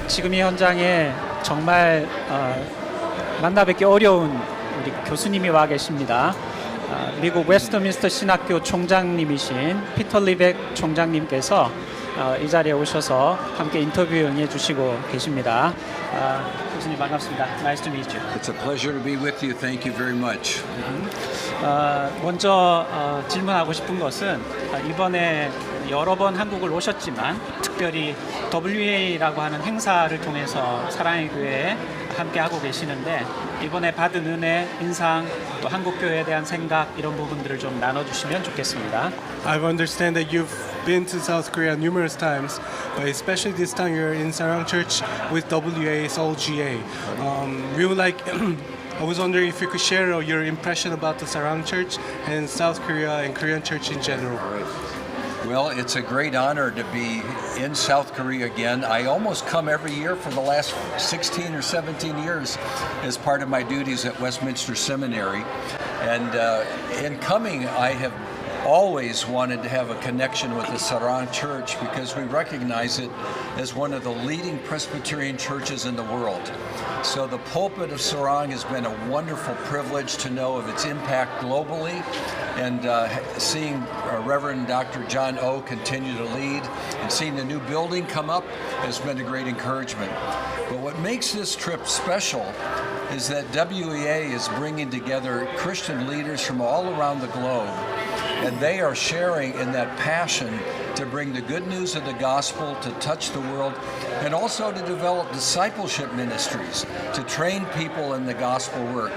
지금 이 현장에 정말 만나뵙기 어려운 우리 교수님이 와 계십니다. 미국 웨스트민스터 신학교 총장님이신 피터릴백 총장님께서 이 자리에 오셔서 함께 인터뷰에 응해주시고 계십니다. 교수님 반갑습니다. Nice to meet you. It's a pleasure to be with you. Thank you very much. 먼저 질문하고 싶은 것은 이번에 여러 번 한국을 오셨지만 특별히 WEA라고 하는 행사를 통해서 사랑의 교회에 함께 하고 계시는데 이번에 받은 은혜, 인상, 또 한국교회에 대한 생각 이런 부분들을 좀 나눠주시면 좋겠습니다. I understand that you've been to South Korea numerous times, but especially this time you're in Sarang Church with WEA Seoul GA. We would like. I was wondering if you could share your impression about the Sarang Church and South Korea and Korean Church in general. Well, it's a great honor to be in South Korea again. I almost come every year for the last 16 or 17 years as part of my duties at Westminster Seminary. And in coming, I have always wanted to have a connection with the Sarang Church because we recognize it as one of the leading Presbyterian churches in the world. So the pulpit of Sarang has been a wonderful privilege to know of its impact globally, and seeing Reverend Dr. John O. continue to lead and seeing the new building come up has been a great encouragement. But what makes this trip special is that WEA is bringing together Christian leaders from all around the globe, and they are sharing in that passion to bring the good news of the gospel, to touch the world, and also to develop discipleship ministries, to train people in the gospel work.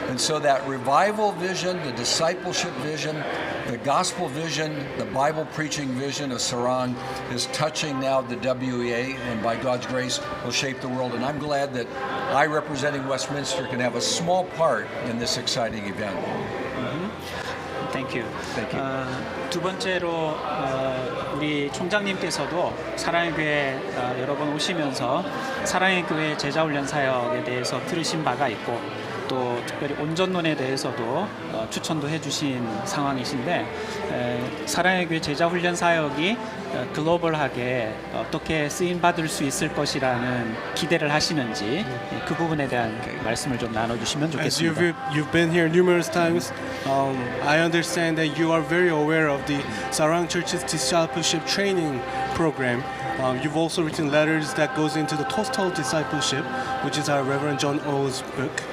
And so that revival vision, the discipleship vision, the gospel vision, the Bible preaching vision of Sarang is touching now the WEA, and by God's grace will shape the world. And I'm glad that I, representing Westminster, can have a small part in this exciting event. Thank you. Thank you. 두 번째로 우리 총장님께서도 사랑의 교회 여러 번 오시면서 사랑의 교회 제자훈련 사역에 대해서 들으신 바가 있고 또 특별히 온전론에 대해서도 추천도 해주신 상황이신데 사랑의 교회 제자훈련 사역이 글로벌하게 어떻게 쓰임 받을 수 있을 것이라는 기대를 하시는지 그 부분에 대한 말씀을 좀 나눠주시면 좋겠습니다. As you've been here numerous times, I understand that you are very aware of the Sarang Church's discipleship training program. You've also written letters that goes into the Total Discipleship, which is our Reverend John O's book.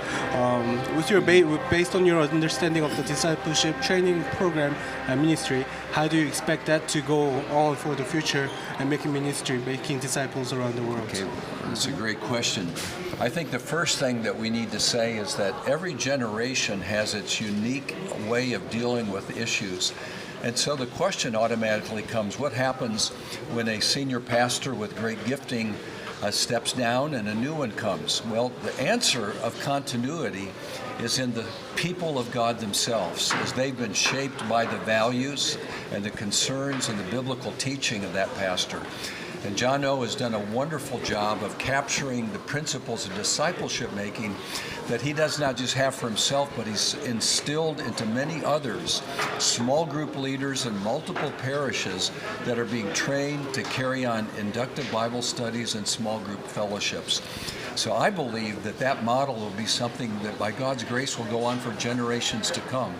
Based on your understanding of the discipleship training program and ministry, how do you expect that to go on for the future and making ministry, making disciples around the world? Okay, that's a great question. I think the first thing that we need to say is that every generation has its unique way of dealing with issues. And so the question automatically comes, what happens when a senior pastor with great gifting steps down and a new one comes? Well, the answer of continuity is in the people of God themselves, as they've been shaped by the values and the concerns and the biblical teaching of that pastor. And John O. has done a wonderful job of capturing the principles of discipleship making that he does not just have for himself, but he's instilled into many others, small group leaders in multiple parishes that are being trained to carry on inductive Bible studies and small group fellowships. So I believe that that model will be something that by God's grace will go on for generations to come.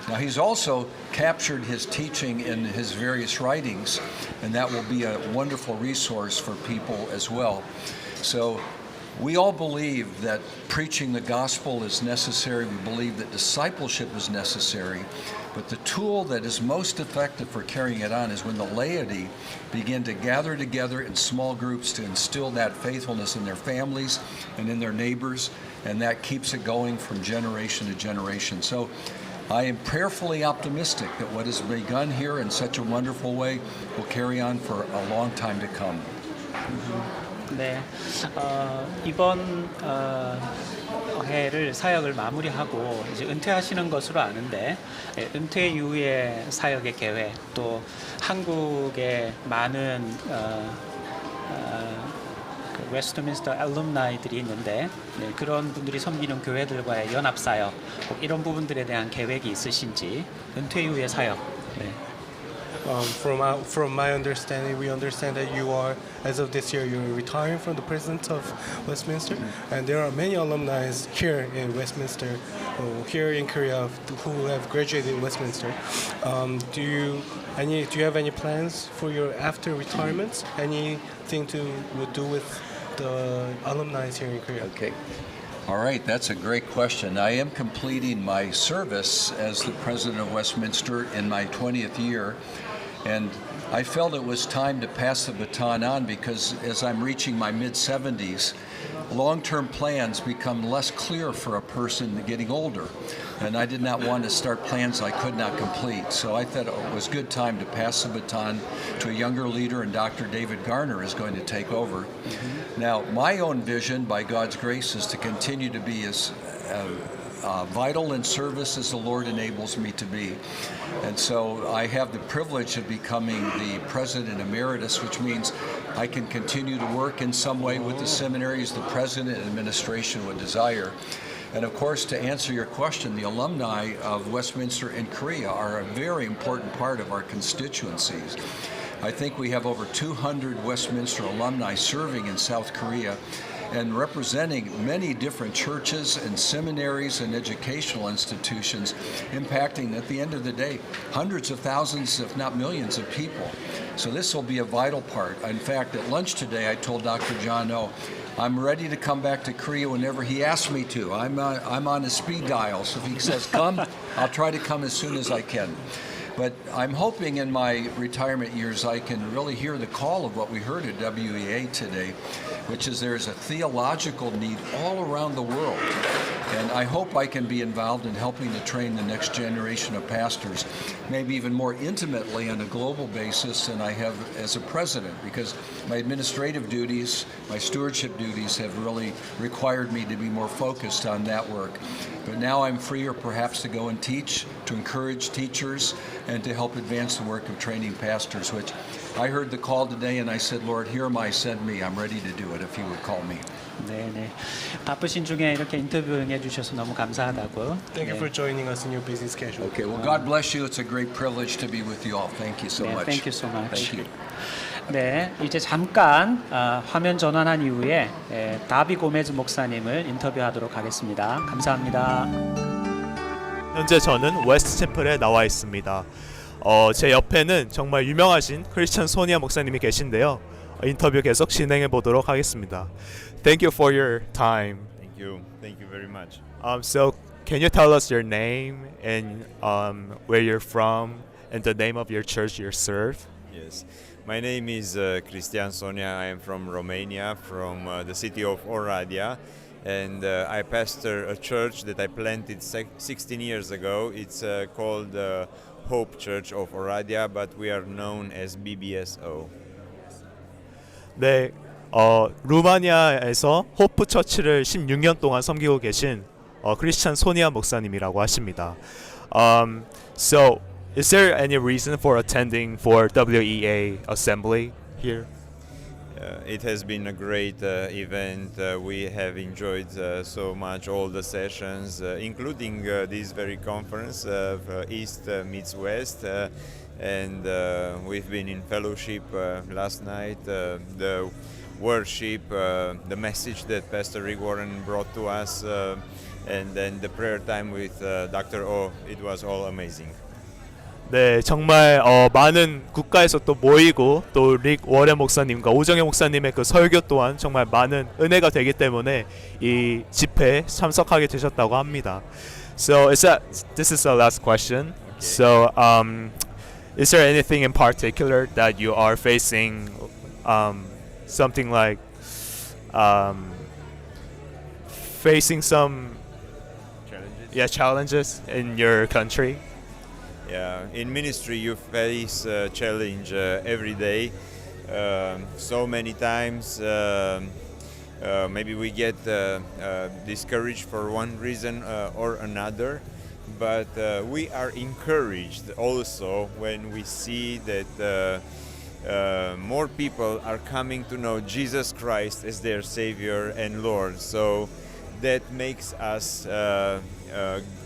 Now, he's also captured his teaching in his various writings, and that will be a wonderful resource for people as well. So we all believe that preaching the gospel is necessary. We believe that discipleship is necessary. But the tool that is most effective for carrying it on is when the laity begin to gather together in small groups to instill that faithfulness in their families and in their neighbors, and that keeps it going from generation to generation. So I am prayerfully optimistic that what has begun here in such a wonderful way will carry on for a long time to come. 네, 이번 해를 사역을 마무리하고 이제 은퇴하시는 것으로 아는데 은퇴 이후의 사역의 계획 또 한국의 많은 웨스트민스터 알룸나이들이 있는데 그런 분들이 섬기는 교회들과의 연합 사역 이런 부분들에 대한 계획이 있으신지 은퇴 이후의 사역. 네. From my understanding, we understand that you are, as of this year, you're retiring from the president of Westminster, and there are many alumni here in Westminster, here in Korea, who have graduated in Westminster. Do you have any plans for your after retirement? Anything to do with the alumni here in Korea? Okay. All right, that's a great question. I am completing my service as the president of Westminster in my 20th year, and I felt it was time to pass the baton on because as I'm reaching my mid-70s, long-term plans become less clear for a person getting older, and I did not want to start plans I could not complete. So I thought it was a good time to pass the baton to a younger leader, and Dr. David Garner is going to take over. Now, my own vision, by God's grace, is to continue to be as vital in service as the Lord enables me to be. And so I have the privilege of becoming the president emeritus, which means I can continue to work in some way with the seminary as the president and administration would desire. And of course, to answer your question, the alumni of Westminster and Korea are a very important part of our constituencies. I think we have over 200 Westminster alumni serving in South Korea and representing many different churches and seminaries and educational institutions, impacting, at the end of the day, hundreds of thousands, if not millions of people. So this will be a vital part. In fact, at lunch today, I told Dr. John O, I'm ready to come back to Korea whenever he asks me to. I'm on a speed dial, so if he says come, I'll try to come as soon as I can. But I'm hoping in my retirement years I can really hear the call of what we heard at WEA today, which is there's a theological need all around the world. And I hope I can be involved in helping to train the next generation of pastors, maybe even more intimately on a global basis than I have as a president, because my administrative duties, my stewardship duties have really required me to be more focused on that work. But now I'm freer perhaps to go and teach, to encourage teachers, and to help advance the work of training pastors, which I heard the call today and I said, Lord, here am I, send me. I'm ready to do it if you would call me. 네네. 바쁘신 중에 이렇게 인터뷰 응해주셔서 너무 감사하다고. Thank you for joining us in your busy schedule. Okay, well, God bless you. It's a great privilege to be with you all. Thank you so 네, much. thank you so much. Thank you. 네, 이제 잠깐 화면 전환한 이후에 다비 고메즈 목사님을 인터뷰하도록 하겠습니다. 감사합니다. 현재 저는 웨스트 챔플에 나와 있습니다. 제 옆에는 정말 유명하신 크리스찬 소니아 목사님이 계신데요. 인터뷰 계속 진행해 보도록 하겠습니다. Thank you for your time. Thank you very much. So can you tell us your name and where you're from and the name of your church you serve? Yes, my name is Cristian Sonia. I am from Romania, from the city of Oradea, and I pastor a church that I planted 16 years ago. It's called Hope Church of Oradea, but we are known as BBSO. 네, 루마니아에서 호프 처치를 16년 동안 섬기고 계신 크리스찬 소니아 목사님이라고 하십니다. So, is there any reason for attending for WEA assembly here? It has been a great event. We have enjoyed so much all the sessions, including this very conference of East meets West. And we've been in fellowship last night. The worship, the message that Pastor Rick Warren brought to us, and then the prayer time with Dr. O. It was all amazing. 네, 정말 많은 국가에서 또 모이고 또 릭 워렌 목사님과 오정현 목사님의 그 설교 또한 정말 많은 은혜가 되기 때문에 이 집회에 참석하게 되셨다고 합니다. So this is the last question. Okay. So is there anything in particular that you are facing, something like facing some challenges in your country? Yeah, in ministry you face challenge every day. So many times maybe we get discouraged for one reason or another, but we are encouraged also when we see that more people are coming to know Jesus Christ as their Savior and Lord. So that makes us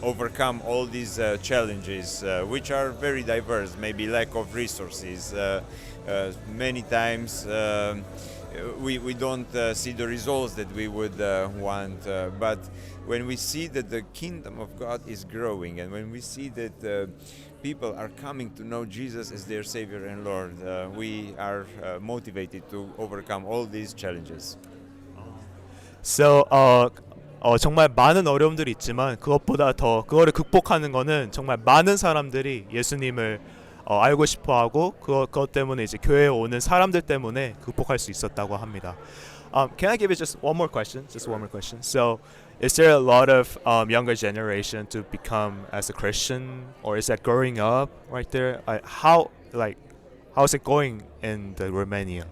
overcome all these challenges, which are very diverse. Maybe lack of resources. Many times we don't see the results that we would want, but when we see that the kingdom of God is growing, and when we see that people are coming to know Jesus as their Savior and Lord, we are motivated to overcome all these challenges. So 정말 많은 어려움들이 있지만 그것보다 더 그거를 극복하는 거는 정말 많은 사람들이 예수님을 알고 싶어하고 그것 때문에 이제 교회에 오는 사람들 때문에 극복할 수 있었다고 합니다. Can I give you just one more question? Just one more question. So, is there a lot of younger generation to become as a Christian, or is that growing up right there? How's it going in the Romania?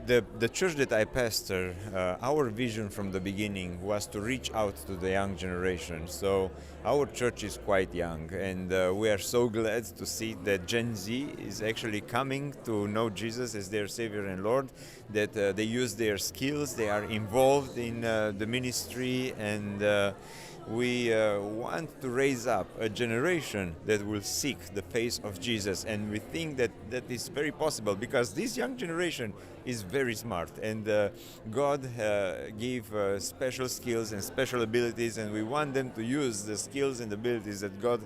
The church that I pastor, our vision from the beginning was to reach out to the young generation. So our church is quite young, and we are so glad to see that Gen Z is actually coming to know Jesus as their Savior and Lord, that they use their skills, they are involved in the ministry, and we want to raise up a generation that will seek the face of Jesus, and we think that that is very possible because this young generation is very smart, and God gave special skills and special abilities, and we want them to use the skills and abilities that God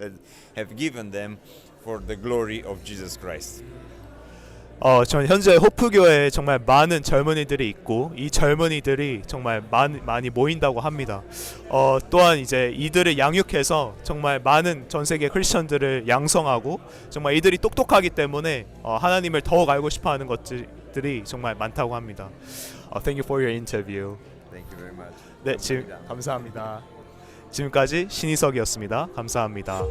have given them for the glory of Jesus Christ. 저는 현재 호프교회에 정말 많은 젊은이들이 있고 이 젊은이들이 정말 많이 모인다고 합니다. 또한 이제 이들을 양육해서 정말 많은 전 세계 크리스천들을 양성하고 정말 이들이 똑똑하기 때문에 하나님을 더욱 알고 싶어하는 것들이 정말 많다고 합니다. Thank you for your interview. Thank you very much. 네, 감사합니다. 지금까지 신희석이었습니다. 감사합니다.